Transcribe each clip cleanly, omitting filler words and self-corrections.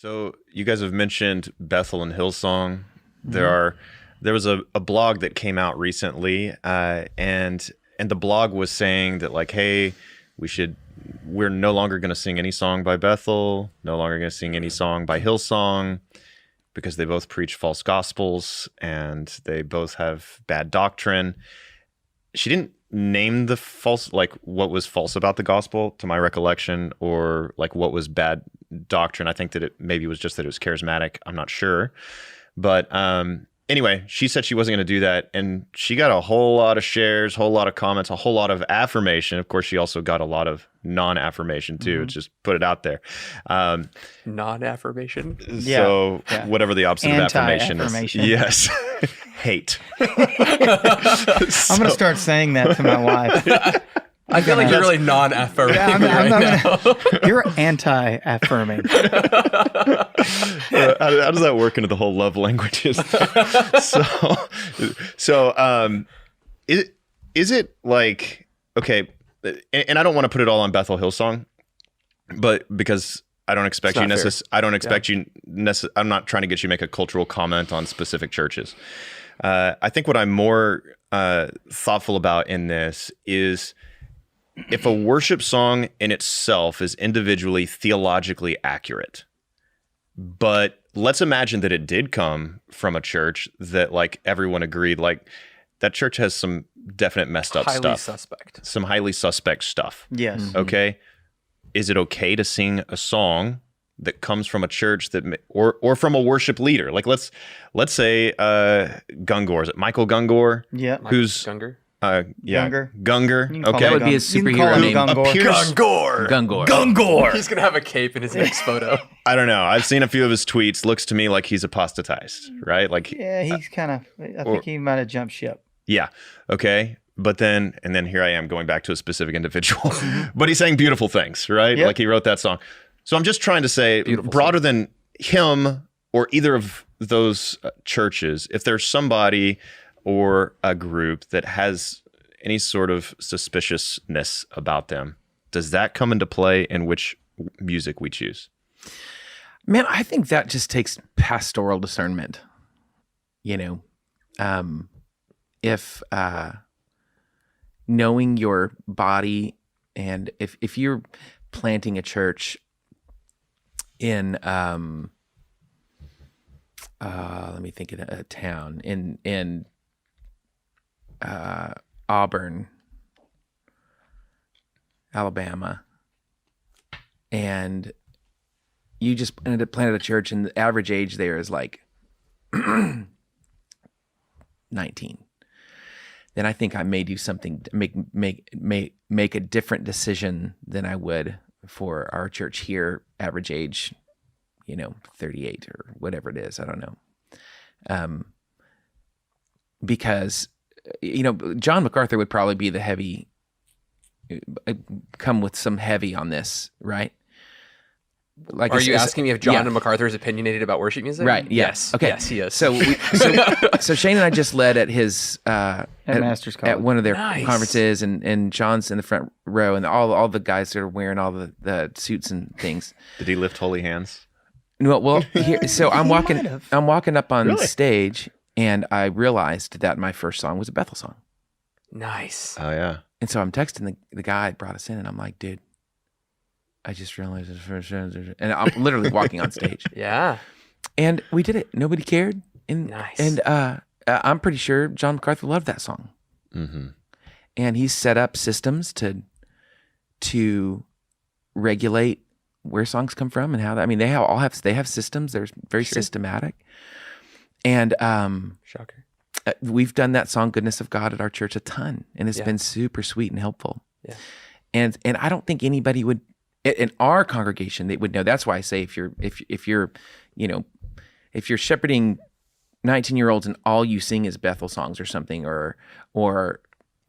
So you guys have mentioned Bethel and Hillsong. There was a blog that came out recently, and the blog was saying that like, hey, we're no longer going to sing any song by Bethel, no longer going to sing any song by Hillsong, because they both preach false gospels and they both have bad doctrine. She didn't name the false, like what was false about the gospel to my recollection, or like what was bad doctrine. I think that it maybe was just that it was charismatic. I'm not sure. But anyway, she said she wasn't going to do that. And she got a whole lot of shares, whole lot of comments, a whole lot of affirmation. Of course, she also got a lot of non-affirmation too. Just put it out there. Non-affirmation? So whatever the opposite of affirmation is. Yes. Hate. I'm going to start saying that to my wife. I feel like you're really non-affirming You're anti-affirming. How does that work into the whole love languages? Is it like, okay, and I don't want to put it all on Bethel Hillsong, but because I don't expect you I'm not trying to get you to make a cultural comment on specific churches. I think what I'm more thoughtful about in this is, if a worship song in itself is individually theologically accurate, but let's imagine that it did come from a church that like everyone agreed, like that church has some definite messed up stuff. Some highly suspect stuff. Yes. Mm-hmm. Okay. Is it okay to sing a song that comes from a church that, or from a worship leader? Like let's say Gungor, is it Michael Gungor? Yeah. Who's Gungor? Gungor. Okay. That would be his superhero name. Gungor. He's going to have a cape in his next photo. I don't know. I've seen a few of his tweets. Looks to me like he's apostatized, right? Like, yeah, he's kind of, I think he might have jumped ship. Yeah. Okay. But then here I am going back to a specific individual, but he's saying beautiful things, right? Yep. Like he wrote that song. So I'm just trying to say, broader than him or either of those churches, if there's somebody or a group that has any sort of suspiciousness about them, does that come into play in which music we choose? Man, I think that just takes pastoral discernment. You know, if knowing your body, and if you're planting a church in let me think of a town in Auburn, Alabama, and you just planted a church, and the average age there is like 19. Then I think I may do something, make a different decision than I would for our church here, average age, 38 or whatever it is. I don't know. Because, John MacArthur would probably be the heavy, come with some heavy on this, right? Like, are you asking me if John MacArthur is opinionated about worship music? Right. Yeah. Yes. Okay. Yes, he is. So Shane and I just led at his At Master's College. at one of their Nice. conferences, and John's in the front row, and all the guys that are wearing all the suits and things. Did he lift holy hands? Well, so I'm walking might have. up on Really? stage, and I realized that my first song was a Bethel song, Nice. Oh yeah. and so I'm texting the guy that brought us in, and I'm like, dude, I just realized it's first, and I'm literally walking on stage. Yeah. And we did it. Nobody cared. And, Nice. And I'm pretty sure John MacArthur loved that song. Mm-hmm. And he set up systems to regulate where songs come from and how. They have systems. They're very systematic. And Shocker. we've done that song "Goodness of God" at our church a ton, and it's been super sweet and helpful. Yeah. And I don't think anybody would in our congregation they would know. That's why I say if you're shepherding 19-year-olds and all you sing is Bethel songs or something, or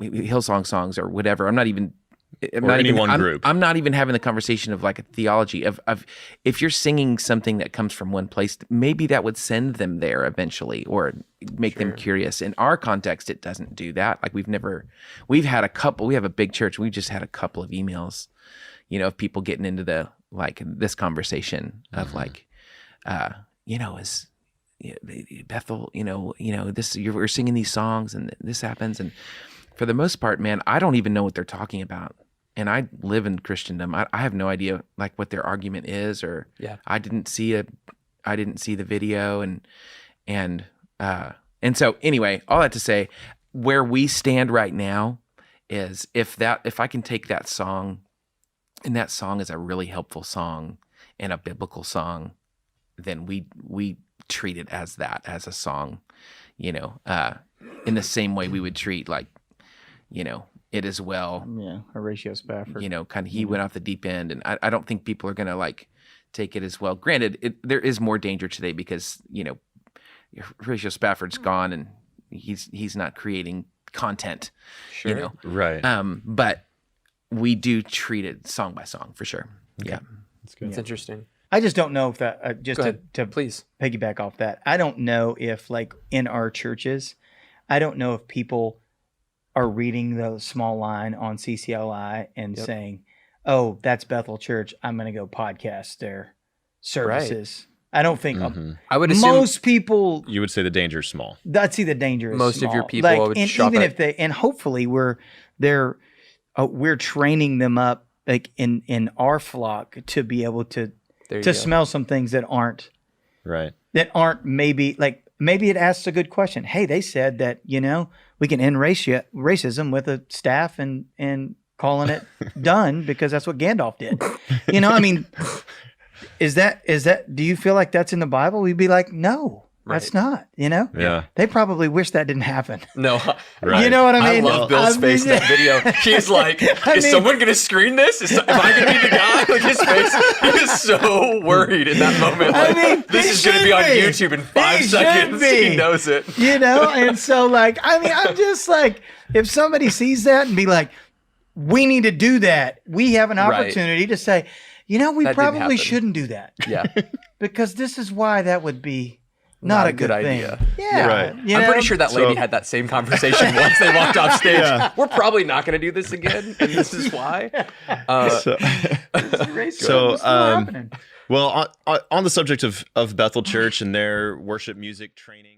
Hillsong songs or whatever. I'm not even having the conversation of like a theology of if you're singing something that comes from one place, maybe that would send them there eventually or make them curious. In our context, it doesn't do that. Like we have a big church. We've just had a couple of emails, of people getting into this conversation of like, is Bethel, we're singing these songs and this happens. And for the most part, man, I don't even know what they're talking about. And I live in Christendom. I have no idea like what their argument is, or I didn't see the video, and so anyway, all that to say, where we stand right now is if I can take that song, and that song is a really helpful song and a biblical song, then we treat it as that, as a song, in the same way we would treat it as well. Yeah, Horatio Spafford. Kind of he went off the deep end, and I don't think people are going to take it as well. Granted, there is more danger today because Horatio Spafford's gone and he's not creating content. Sure. Right. But we do treat it song by song for sure. Okay. Yeah, That's good. It's interesting. I just don't know if that to please piggyback off that. I don't know if in our churches, I don't know if people are reading the small line on CCLI and saying, "Oh, that's Bethel Church. I'm going to go podcast their services." Right. I don't think I would assume most people. You would say the danger is small. I'd see the danger is most small. of your people would and shop even at, if they, and hopefully we're training them up in our flock to be able to smell some things that aren't maybe it asks a good question. Hey, they said that we can end racism with a staff and calling it done because that's what Gandalf did. I mean, is that do you feel like that's in the Bible? We'd be like, no. Right. That's not, Yeah. They probably wish that didn't happen. No. Right. You know what I mean? I love Bill's face in that video. He's like, is someone going to screen this? Am I going to be the guy? Like his face, he is so worried in that moment. Like, this is going to be on YouTube in 5 seconds. He knows it. And so I'm just like, if somebody sees that and be like, we need to do that, we have an opportunity to say, we probably shouldn't do that. Yeah. Because this is why that would be not a good idea. Thing. Yeah. Right. I'm pretty sure that lady had that same conversation once they walked off stage. Yeah. We're probably not going to do this again, and this is why. Well, on the subject of Bethel Church and their worship music training.